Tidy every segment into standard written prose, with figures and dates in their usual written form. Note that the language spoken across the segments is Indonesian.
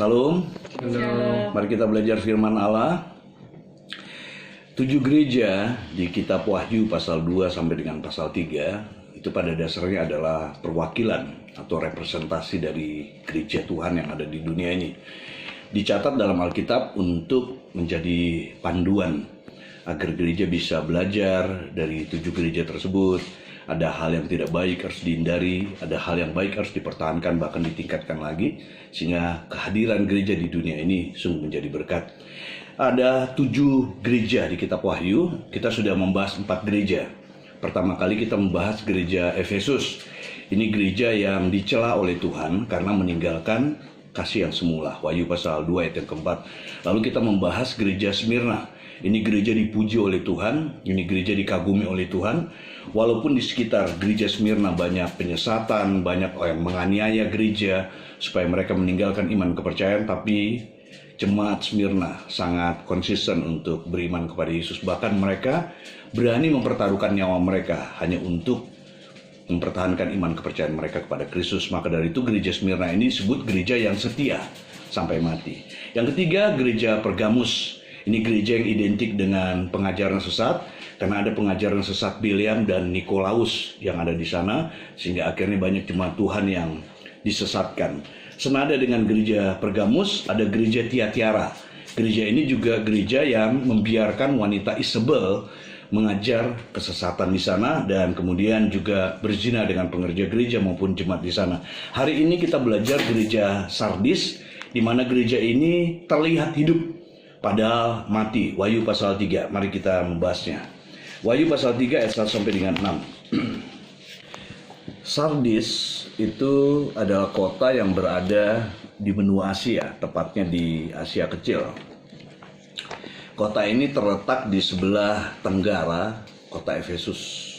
Salam. Halo. Mari kita belajar firman Allah. 7 gereja di kitab Wahyu pasal 2 sampai dengan pasal 3 itu pada dasarnya adalah perwakilan atau representasi dari gereja Tuhan yang ada di dunia ini. Dicatat dalam Alkitab untuk menjadi panduan agar gereja bisa belajar dari 7 gereja tersebut. Ada hal yang tidak baik harus dihindari, ada hal yang baik harus dipertahankan bahkan ditingkatkan lagi, sehingga kehadiran gereja di dunia ini sungguh menjadi berkat. Ada 7 gereja di kitab Wahyu. Kita sudah membahas 4 gereja. Pertama kali kita membahas gereja Efesus. Ini gereja yang dicela oleh Tuhan karena meninggalkan kasih yang semula. Wahyu pasal 2 ayat yang keempat. Lalu kita membahas gereja Smyrna. Ini gereja dipuji oleh Tuhan, ini gereja dikagumi oleh Tuhan. Walaupun di sekitar gereja Smyrna banyak penyesatan, banyak yang menganiaya gereja supaya mereka meninggalkan iman kepercayaan, tapi jemaat Smyrna sangat konsisten untuk beriman kepada Yesus. Bahkan mereka berani mempertaruhkan nyawa mereka hanya untuk mempertahankan iman kepercayaan mereka kepada Kristus. Maka dari itu gereja Smyrna ini disebut gereja yang setia sampai mati. Yang ketiga, gereja Pergamus. Ini gereja yang identik dengan pengajaran sesat, karena ada pengajaran sesat Biliam dan Nikolaus yang ada di sana, sehingga akhirnya banyak jemaat Tuhan yang disesatkan. Senada dengan gereja Pergamus, ada gereja Tiatira. Gereja ini juga gereja yang membiarkan wanita Isabel mengajar kesesatan di sana dan kemudian juga berzina dengan pengerja gereja maupun jemaat di sana. Hari ini kita belajar gereja Sardis, di mana gereja ini terlihat hidup padahal mati. Wahyu pasal 3, mari kita membahasnya. Wahyu pasal 3 ayat 1 sampai dengan 6. Sardis itu adalah kota yang berada di benua Asia, tepatnya di Asia Kecil. Kota ini terletak di sebelah tenggara kota Efesus.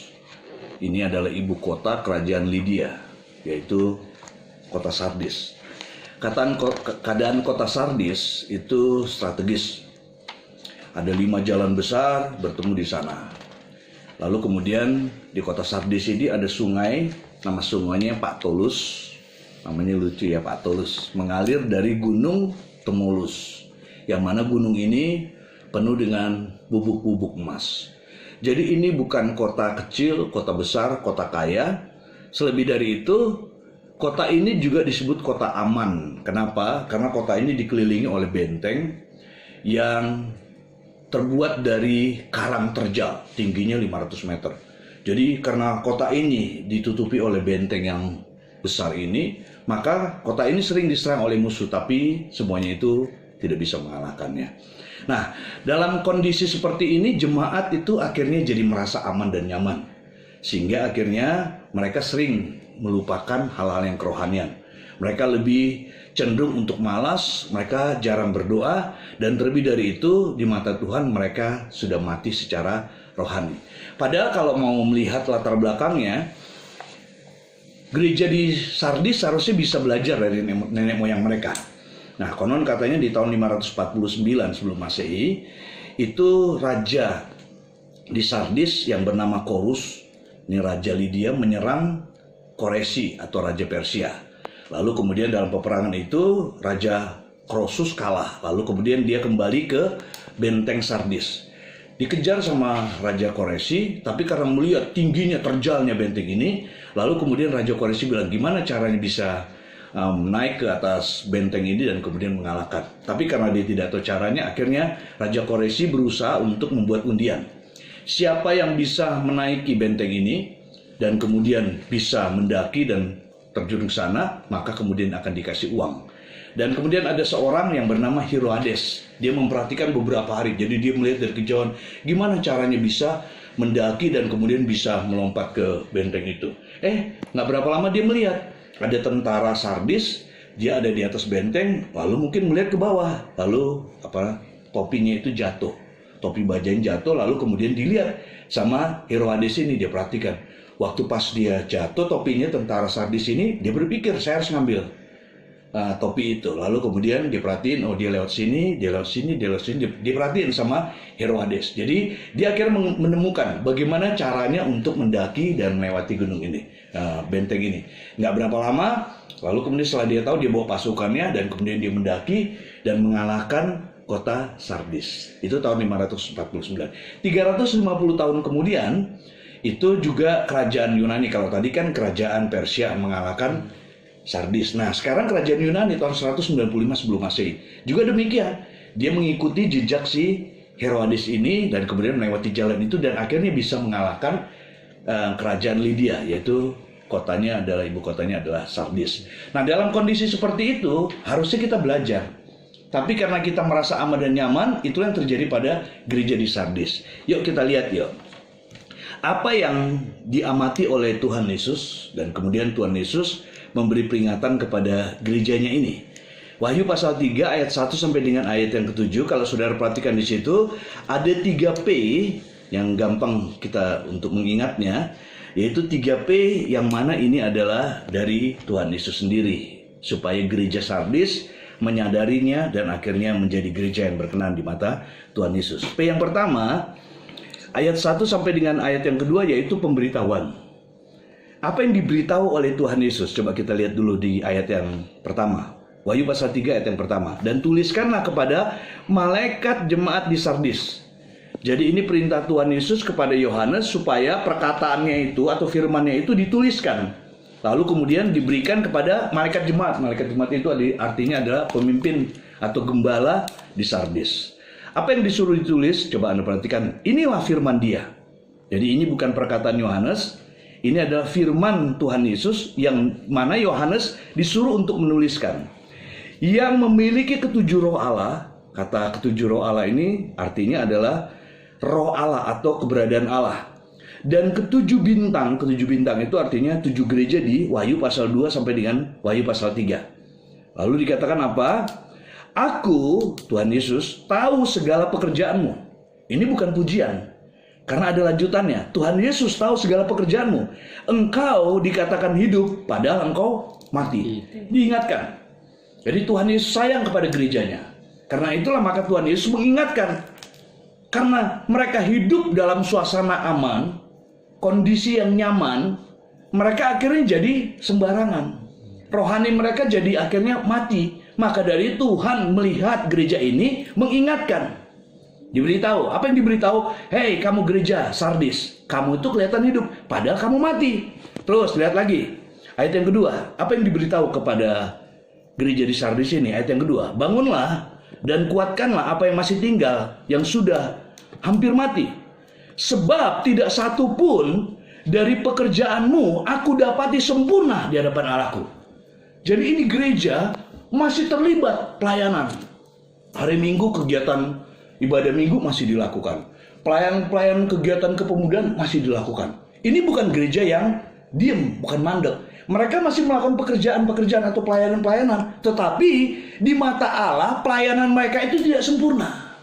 Ini adalah ibu kota kerajaan Lydia, yaitu kota Sardis. Keadaan kota Sardis itu strategis. Ada 5 jalan besar bertemu di sana. Lalu kemudian di kota Sardis ini ada sungai, nama sungainya Pactolus. Namanya lucu ya, Pactolus. Mengalir dari gunung Tmolus. Yang mana gunung ini penuh dengan bubuk-bubuk emas. Jadi ini bukan kota kecil, kota besar, kota kaya. Selebih dari itu, kota ini juga disebut kota aman. Kenapa? Karena kota ini dikelilingi oleh benteng yang terbuat dari karang terjal, tingginya 500 meter. Jadi karena kota ini ditutupi oleh benteng yang besar ini, maka kota ini sering diserang oleh musuh, tapi semuanya itu tidak bisa mengalahkannya. Nah, dalam kondisi seperti ini, jemaat itu akhirnya jadi merasa aman dan nyaman. Sehingga akhirnya mereka sering melupakan hal-hal yang kerohanian. Mereka lebih cenderung untuk malas, mereka jarang berdoa, dan terlebih dari itu di mata Tuhan mereka sudah mati secara rohani. Padahal kalau mau melihat latar belakangnya, gereja di Sardis seharusnya bisa belajar dari nenek moyang mereka. Nah, konon katanya di tahun 549 sebelum Masehi, itu raja di Sardis yang bernama Korus, ini Raja Lydia, menyerang Koresi atau Raja Persia. Lalu kemudian dalam peperangan itu Raja Krosus kalah. Lalu kemudian dia kembali ke benteng Sardis. Dikejar sama Raja Koresi, tapi karena melihat tingginya terjalnya benteng ini, lalu kemudian Raja Koresi bilang, gimana caranya bisa naik ke atas benteng ini dan kemudian mengalahkan. Tapi karena dia tidak tahu caranya, akhirnya Raja Koresi berusaha untuk membuat undian. Siapa yang bisa menaiki benteng ini dan kemudian bisa mendaki dan terjun ke sana, maka kemudian akan dikasih uang. Dan kemudian ada seorang yang bernama Herodes. Dia memperhatikan beberapa hari. Jadi dia melihat dari kejauhan gimana caranya bisa mendaki dan kemudian bisa melompat ke benteng itu. Nggak berapa lama dia melihat ada tentara Sardis, dia ada di atas benteng, lalu mungkin melihat ke bawah, lalu topinya itu jatuh, topi bajanya jatuh, lalu kemudian dilihat sama Herodes ini, dia perhatikan. Waktu pas dia jatuh topinya tentara Sardis ini, dia berpikir saya harus ngambil. topi itu. Lalu kemudian diperhatiin, oh dia lewat sini, dia lewat sini, dia lewat sini, diperhatiin sama Herodes. Jadi dia akhirnya menemukan bagaimana caranya untuk mendaki dan melewati gunung ini, benteng ini. Nggak berapa lama, lalu kemudian setelah dia tahu, dia bawa pasukannya dan kemudian dia mendaki dan mengalahkan kota Sardis. Itu tahun 549. 350 tahun kemudian, itu juga kerajaan Yunani. Kalau tadi kan kerajaan Persia mengalahkan Sardis. Nah, sekarang kerajaan Yunani tahun 195 sebelum Masehi. Juga demikian. Dia mengikuti jejak si Herodes ini dan kemudian melewati jalan itu dan akhirnya bisa mengalahkan kerajaan Lydia, yaitu ibu kotanya adalah Sardis. Nah, dalam kondisi seperti itu harusnya kita belajar. Tapi karena kita merasa aman dan nyaman, itulah yang terjadi pada gereja di Sardis. Yuk kita lihat yuk. Apa yang diamati oleh Tuhan Yesus dan kemudian Tuhan Yesus memberi peringatan kepada gerejanya ini. Wahyu pasal 3 ayat 1 sampai dengan ayat yang ke-7. Kalau saudara perhatikan di situ ada 3P yang gampang kita untuk mengingatnya, yaitu 3P yang mana ini adalah dari Tuhan Yesus sendiri, supaya gereja Sardis menyadarinya dan akhirnya menjadi gereja yang berkenan di mata Tuhan Yesus. P yang pertama, ayat 1 sampai dengan ayat yang kedua, yaitu pemberitahuan. Apa yang diberitahu oleh Tuhan Yesus? Coba kita lihat dulu di ayat yang pertama. Wahyu pasal 3 ayat yang pertama. Dan tuliskanlah kepada malaikat jemaat di Sardis. Jadi ini perintah Tuhan Yesus kepada Yohanes supaya perkataannya itu atau firmannya itu dituliskan. Lalu kemudian diberikan kepada malaikat jemaat. Malaikat jemaat itu artinya adalah pemimpin atau gembala di Sardis. Apa yang disuruh ditulis? Coba Anda perhatikan. Inilah firman dia. Jadi ini bukan perkataan Yohanes. Ini adalah firman Tuhan Yesus yang mana Yohanes disuruh untuk menuliskan. Yang memiliki ketujuh roh Allah. Kata ketujuh roh Allah ini artinya adalah roh Allah atau keberadaan Allah. Dan ketujuh bintang itu artinya 7 gereja di Wahyu pasal 2 sampai dengan Wahyu pasal 3. Lalu dikatakan apa? Aku, Tuhan Yesus, tahu segala pekerjaanmu. Ini bukan pujian. Karena ada lanjutannya. Tuhan Yesus tahu segala pekerjaanmu. Engkau dikatakan hidup, padahal engkau mati. Diingatkan. Jadi Tuhan Yesus sayang kepada gerejanya. Karena itulah maka Tuhan Yesus mengingatkan. Karena mereka hidup dalam suasana aman, kondisi yang nyaman, mereka akhirnya jadi sembarangan. Rohani mereka jadi akhirnya mati. Maka dari Tuhan melihat gereja ini mengingatkan. Diberitahu. Apa yang diberitahu? Hei kamu gereja Sardis, kamu itu kelihatan hidup, padahal kamu mati. Terus lihat lagi. Ayat yang kedua. Apa yang diberitahu kepada gereja di Sardis ini? Ayat yang kedua. Bangunlah dan kuatkanlah apa yang masih tinggal, yang sudah hampir mati. Sebab tidak satu pun dari pekerjaanmu aku dapati sempurna di hadapan Allahku. Jadi ini gereja masih terlibat pelayanan. Hari Minggu kegiatan ibadah Minggu masih dilakukan. Pelayanan kegiatan kepemudaan masih dilakukan. Ini bukan gereja yang diam, bukan mandek. Mereka masih melakukan pekerjaan-pekerjaan atau pelayanan-pelayanan. Tetapi di mata Allah pelayanan mereka itu tidak sempurna.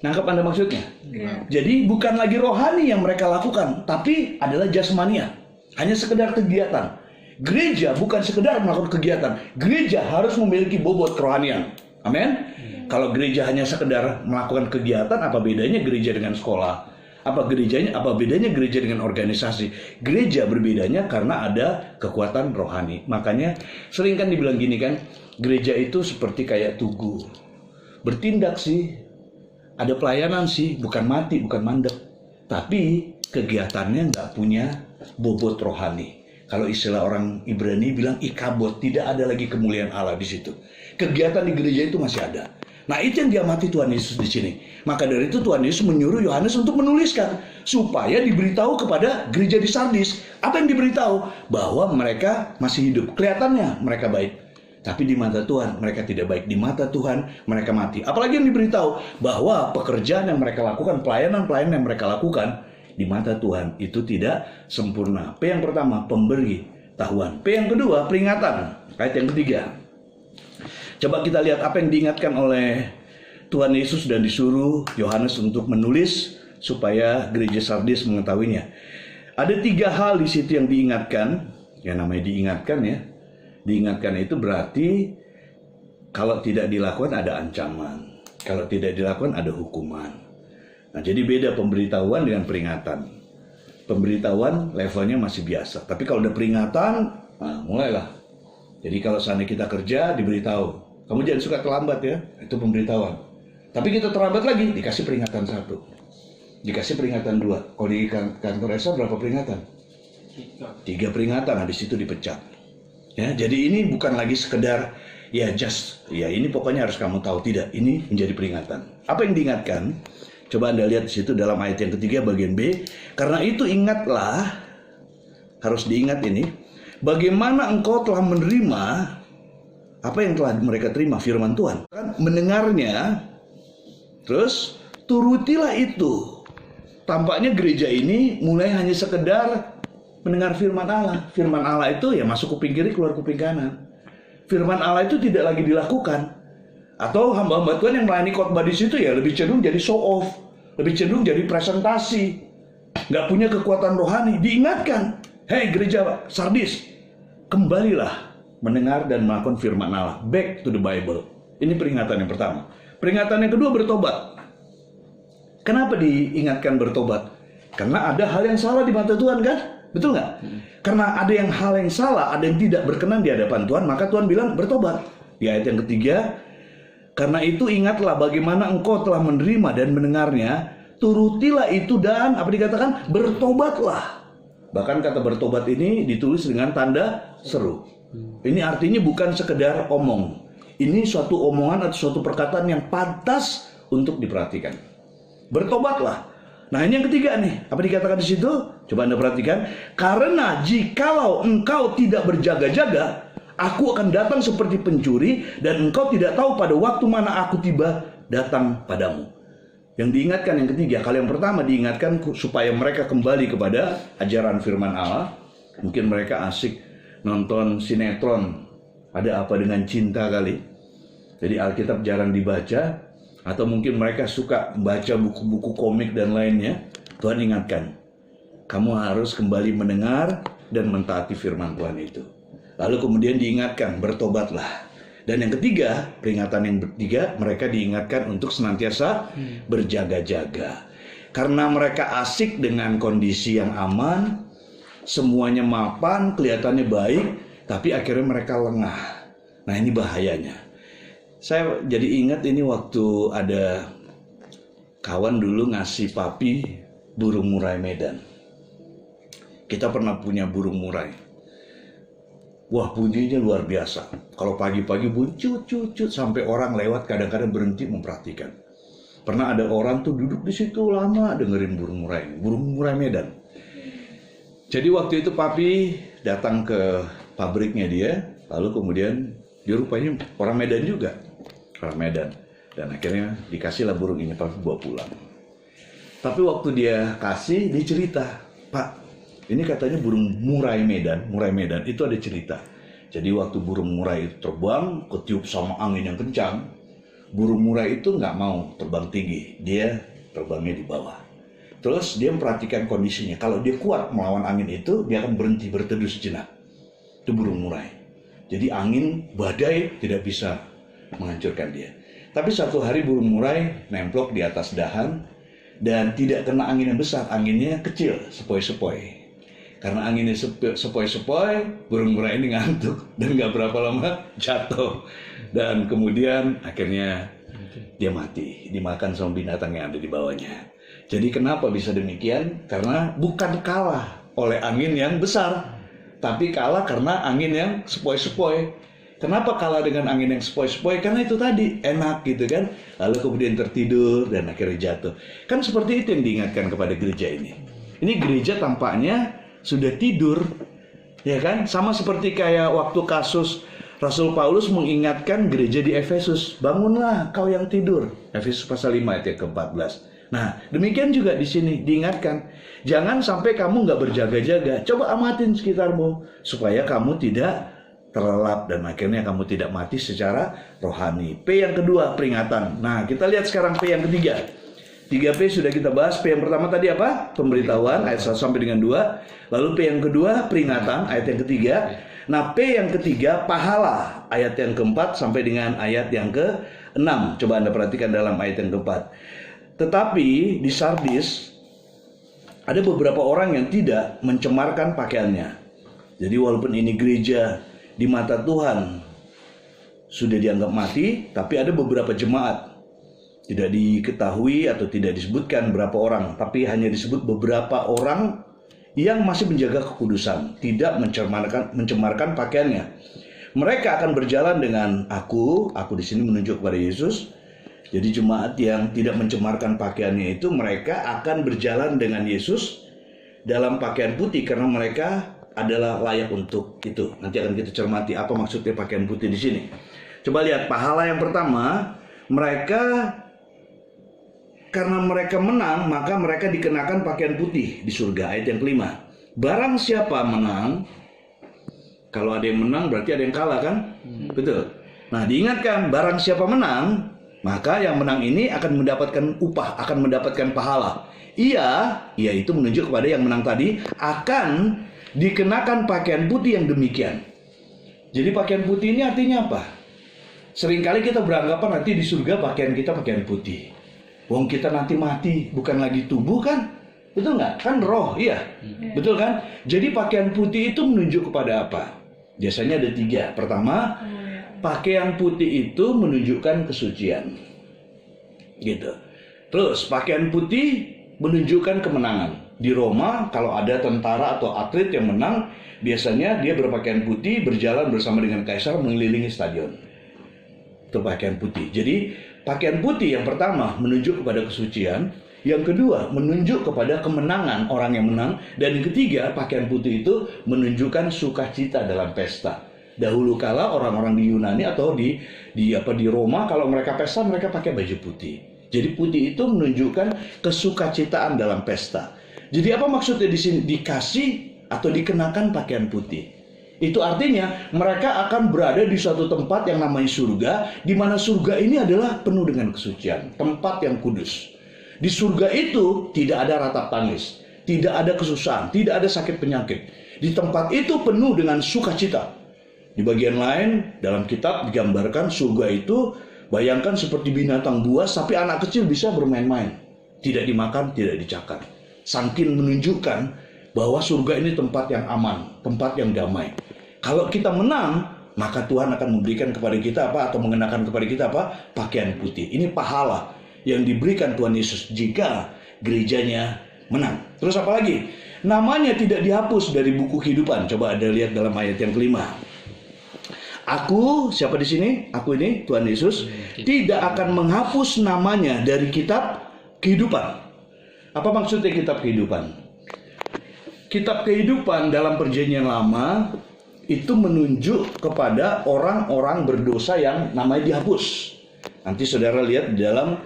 Nangkap Anda maksudnya? Ya. Jadi bukan lagi rohani yang mereka lakukan, tapi adalah jasmania. Hanya sekedar kegiatan. Gereja bukan sekedar melakukan kegiatan. Gereja harus memiliki bobot kerohanian. Amin. Kalau gereja hanya sekedar melakukan kegiatan, apa bedanya gereja dengan sekolah? Apa bedanya gereja dengan organisasi? Gereja berbedanya karena ada kekuatan rohani. Makanya sering kan dibilang gini kan, gereja itu seperti kayak tugu. Bertindak sih, ada pelayanan sih, bukan mati, bukan mandek. Tapi kegiatannya nggak punya bobot rohani. Kalau istilah orang Ibrani bilang ikabot, tidak ada lagi kemuliaan Allah di situ. Kegiatan di gereja itu masih ada. Nah itu yang diamati Tuhan Yesus di sini. Maka dari itu Tuhan Yesus menyuruh Yohanes untuk menuliskan supaya diberitahu kepada gereja di Sardis. Apa yang diberitahu? Bahwa mereka masih hidup. Kelihatannya mereka baik. Tapi di mata Tuhan mereka tidak baik. Di mata Tuhan mereka mati. Apalagi yang diberitahu bahwa pekerjaan yang mereka lakukan, pelayanan-pelayanan yang mereka lakukan, di mata Tuhan itu tidak sempurna. P yang pertama, pemberitahuan. P yang kedua, peringatan. Ayat yang ketiga. Coba kita lihat apa yang diingatkan oleh Tuhan Yesus dan disuruh Yohanes untuk menulis supaya gereja Sardis mengetahuinya. Ada 3 hal di situ yang diingatkan. Ya namanya diingatkan ya. Diingatkan itu berarti kalau tidak dilakukan ada ancaman, kalau tidak dilakukan ada hukuman. Nah, jadi beda pemberitahuan dengan peringatan. Pemberitahuan levelnya masih biasa, tapi kalau ada peringatan, nah mulailah. Jadi kalau seandainya kita kerja diberitahu, kamu jangan suka terlambat ya, itu pemberitahuan. Tapi kita terlambat lagi, dikasih peringatan 1, dikasih peringatan 2. Kalau di kantor ESA berapa peringatan? 3 peringatan, habis itu dipecat. Ya, jadi ini bukan lagi sekedar ya ini pokoknya harus kamu tahu, tidak. Ini menjadi peringatan. Apa yang diingatkan? Coba Anda lihat di situ dalam ayat yang ketiga bagian B. Karena itu ingatlah, harus diingat ini, bagaimana engkau telah menerima apa yang telah mereka terima, firman Tuhan. Kan mendengarnya, terus turutilah itu. Tampaknya gereja ini mulai hanya sekedar mendengar firman Allah. Firman Allah itu ya masuk kuping kiri, keluar kuping kanan. Firman Allah itu tidak lagi dilakukan. Atau hamba-hamba Tuhan yang melayani khotbah di situ ya lebih cenderung jadi show off, lebih cenderung jadi presentasi, nggak punya kekuatan rohani. Diingatkan, hei gereja Sardis, kembalilah mendengar dan melakukan firman Allah. Back to the Bible. Ini peringatan yang pertama. Peringatan yang kedua, bertobat. Kenapa diingatkan bertobat? Karena ada hal yang salah di mata Tuhan, kan? Betul nggak? Karena ada hal yang salah, ada yang tidak berkenan di hadapan Tuhan, maka Tuhan bilang bertobat. Di ayat yang ketiga, karena itu ingatlah bagaimana engkau telah menerima dan mendengarnya, turutilah itu dan apa dikatakan? Bertobatlah. Bahkan kata bertobat ini ditulis dengan tanda seru. Ini artinya bukan sekedar omong. Ini suatu omongan atau suatu perkataan yang pantas untuk diperhatikan. Bertobatlah. Nah, ini yang ketiga nih. Apa dikatakan di situ? Coba Anda perhatikan. Karena jikalau engkau tidak berjaga-jaga, aku akan datang seperti pencuri dan engkau tidak tahu pada waktu mana aku tiba datang padamu. Yang diingatkan yang ketiga, kali yang pertama diingatkan supaya mereka kembali kepada ajaran firman Allah. Mungkin mereka asik nonton sinetron, ada apa dengan cinta kali. Jadi Alkitab jarang dibaca. Atau mungkin mereka suka baca buku-buku komik dan lainnya. Tuhan ingatkan, kamu harus kembali mendengar dan mentaati firman Tuhan itu. Lalu kemudian diingatkan, bertobatlah. Dan yang ketiga, peringatan yang ketiga, mereka diingatkan untuk senantiasa berjaga-jaga. Karena mereka asik dengan kondisi yang aman, semuanya mapan, kelihatannya baik, tapi akhirnya mereka lengah. Nah, ini bahayanya. Saya jadi ingat ini waktu ada kawan dulu ngasih papi burung murai Medan. Kita pernah punya burung murai. Wah, bunyinya luar biasa. Kalau pagi-pagi bunyi cut sampai orang lewat kadang-kadang berhenti memperhatikan. Pernah ada orang tuh duduk di situ lama dengerin burung murai Medan. Jadi waktu itu papi datang ke pabriknya dia, lalu kemudian dia rupanya orang Medan juga. Orang Medan. Dan akhirnya dikasihlah burung ini, papi bawa pulang. Tapi waktu dia kasih, dia cerita, Pak, ini katanya burung murai Medan itu ada cerita. Jadi waktu burung murai itu terbang, ketiup sama angin yang kencang, burung murai itu nggak mau terbang tinggi, dia terbangnya di bawah. Terus dia memperhatikan kondisinya, kalau dia kuat melawan angin itu, dia akan berhenti berteduh sejenak. Itu burung murai. Jadi angin, badai tidak bisa menghancurkan dia. Tapi satu hari burung murai nemplok di atas dahan dan tidak kena angin yang besar, anginnya kecil, sepoi-sepoi. Karena anginnya sepoi-sepoi, burung murai ini ngantuk dan gak berapa lama jatuh. Dan kemudian akhirnya dia mati, dimakan sama binatang yang ada di bawahnya. Jadi kenapa bisa demikian? Karena bukan kalah oleh angin yang besar, tapi kalah karena angin yang sepoi-sepoi. Kenapa kalah dengan angin yang sepoi-sepoi? Karena itu tadi, enak gitu kan. Lalu kemudian tertidur dan akhirnya jatuh. Kan seperti itu yang diingatkan kepada gereja ini. Ini gereja tampaknya sudah tidur, ya kan? Sama seperti kayak waktu kasus Rasul Paulus mengingatkan gereja di Efesus. Bangunlah kau yang tidur. Efesus pasal 5 ayat ke-14. Nah, demikian juga di sini diingatkan. Jangan sampai kamu nggak berjaga-jaga. Coba amatin sekitarmu. Supaya kamu tidak terlelap dan akhirnya kamu tidak mati secara rohani. P yang kedua, peringatan. Nah, kita lihat sekarang P yang ketiga. 3P sudah kita bahas. P yang pertama tadi apa? Pemberitahuan, ayat 1 sampai dengan 2. Lalu P yang kedua, peringatan, ayat yang ketiga. Nah, P yang ketiga, pahala, ayat yang keempat sampai dengan ayat yang ke-6. Coba Anda perhatikan dalam ayat yang keempat. Tetapi di Sardis ada beberapa orang yang tidak mencemarkan pakaiannya. Jadi walaupun ini gereja di mata Tuhan sudah dianggap mati, tapi ada beberapa jemaat, tidak diketahui atau tidak disebutkan berapa orang, tapi hanya disebut beberapa orang yang masih menjaga kekudusan, tidak mencemarkan pakaiannya. Mereka akan berjalan dengan aku di sini menunjuk kepada Yesus. Jadi jemaat yang tidak mencemarkan pakaiannya itu, mereka akan berjalan dengan Yesus dalam pakaian putih karena mereka adalah layak untuk itu. Nanti akan kita cermati apa maksudnya pakaian putih di sini. Coba lihat pahala yang pertama, mereka karena mereka menang, maka mereka dikenakan pakaian putih di surga, ayat yang kelima. Barang siapa menang, kalau ada yang menang berarti ada yang kalah kan? Betul. Nah, diingatkan barang siapa menang, maka yang menang ini akan mendapatkan upah, akan mendapatkan pahala. Ia itu menunjuk kepada yang menang tadi, akan dikenakan pakaian putih yang demikian. Jadi pakaian putih ini artinya apa? Seringkali kita beranggapan nanti di surga pakaian kita pakaian putih. Wong kita nanti mati, bukan lagi tubuh kan? Betul nggak? Kan roh, iya. Betul kan? Jadi pakaian putih itu menunjuk kepada apa? Biasanya ada 3. Pertama, pakaian putih itu menunjukkan kesucian. Gitu. Terus pakaian putih menunjukkan kemenangan. Di Roma kalau ada tentara atau atlet yang menang, biasanya dia berpakaian putih berjalan bersama dengan kaisar mengelilingi stadion. Itu pakaian putih. Jadi pakaian putih yang pertama menunjuk kepada kesucian, yang kedua menunjuk kepada kemenangan orang yang menang, dan yang ketiga pakaian putih itu menunjukkan sukacita dalam pesta. Dahulu kala orang-orang di Yunani atau di Roma kalau mereka pesta mereka pakai baju putih. Jadi putih itu menunjukkan kesukacitaan dalam pesta. Jadi apa maksudnya di sini dikasih atau dikenakan pakaian putih? Itu artinya mereka akan berada di suatu tempat yang namanya surga, di mana surga ini adalah penuh dengan kesucian, tempat yang kudus. Di surga itu tidak ada ratap tangis, tidak ada kesusahan, tidak ada sakit penyakit. Di tempat itu penuh dengan sukacita. Di bagian lain dalam kitab digambarkan surga itu bayangkan seperti binatang buas, tapi anak kecil bisa bermain-main, tidak dimakan, tidak dicakar. Saking menunjukkan bahwa surga ini tempat yang aman, tempat yang damai. Kalau kita menang, maka Tuhan akan memberikan kepada kita apa, atau mengenakan kepada kita apa? Pakaian putih. Ini pahala yang diberikan Tuhan Yesus jika gerejanya menang. Terus apa lagi? Namanya tidak dihapus dari buku kehidupan. Coba Anda lihat dalam ayat yang kelima. Aku, siapa di sini? Aku ini Tuhan Yesus tidak akan menghapus namanya dari kitab kehidupan. Apa maksudnya kitab kehidupan? Kitab kehidupan dalam perjanjian lama itu menunjuk kepada orang-orang berdosa yang namanya dihapus. Nanti saudara lihat di dalam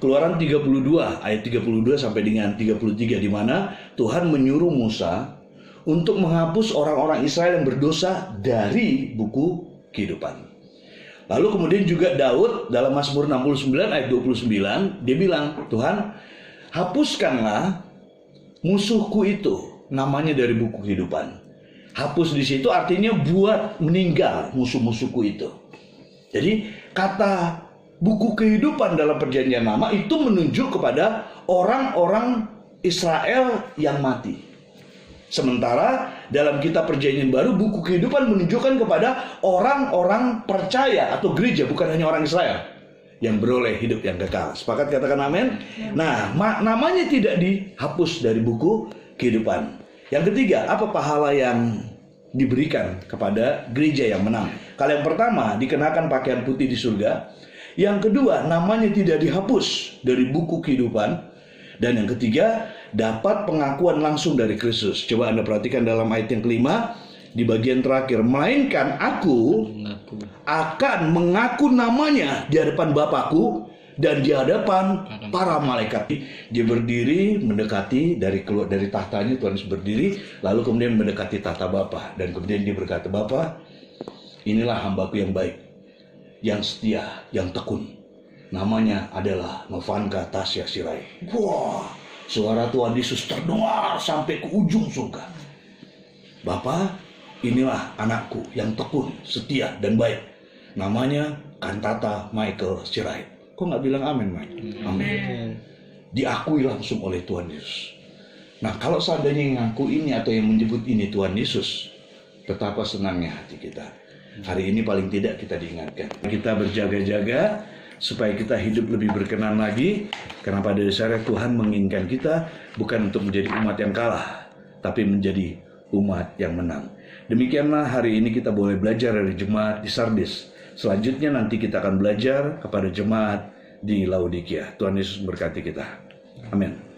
Keluaran 32 ayat 32 sampai dengan 33, di mana Tuhan menyuruh Musa untuk menghapus orang-orang Israel yang berdosa dari buku kehidupan. Lalu kemudian juga Daud dalam Mazmur 69 ayat 29 dia bilang, Tuhan, hapuskanlah musuhku itu namanya dari buku kehidupan. Hapus di situ artinya buat meninggal musuh-musuhku itu. Jadi kata buku kehidupan dalam perjanjian lama itu menunjuk kepada orang-orang Israel yang mati. Sementara dalam kitab perjanjian baru buku kehidupan menunjukkan kepada orang-orang percaya atau gereja, bukan hanya orang Israel yang beroleh hidup yang kekal. Sepakat katakan amin? Nah, namanya tidak dihapus dari buku kehidupan. Yang ketiga, apa pahala yang diberikan kepada gereja yang menang? Kalau yang pertama, dikenakan pakaian putih di surga. Yang kedua, namanya tidak dihapus dari buku kehidupan. Dan yang ketiga, dapat pengakuan langsung dari Kristus. Coba Anda perhatikan dalam ayat yang kelima, di bagian terakhir, melainkan aku akan mengaku namanya di hadapan Bapakku dan di hadapan para malaikat. Dia berdiri mendekati keluar dari tahtanya, Tuhan Yesus berdiri, lalu kemudian mendekati tahta Bapa, dan kemudian dia berkata, Bapa, inilah hambaku yang baik, yang setia, yang tekun, Namanya adalah Novanka Tasya Sirait. Wah, suara Tuhan Yesus terdengar sampai ke ujung surga. Bapak, inilah anakku yang tekun, setia, dan baik. Namanya Kantata Michael Sirait. Kok nggak bilang amin, Mike? Amin. Diakui langsung oleh Tuhan Yesus. Nah, kalau seandainya yang ngaku ini atau yang menyebut ini Tuhan Yesus, betapa senangnya hati kita. Hari ini paling tidak kita diingatkan. Kita berjaga-jaga supaya kita hidup lebih berkenan lagi. Karena pada dasarnya Tuhan menginginkan kita bukan untuk menjadi umat yang kalah, tapi menjadi umat yang menang. Demikianlah hari ini kita boleh belajar dari jemaat di Sardis. Selanjutnya nanti kita akan belajar kepada jemaat di Laodikia. Tuhan Yesus memberkati kita. Amin.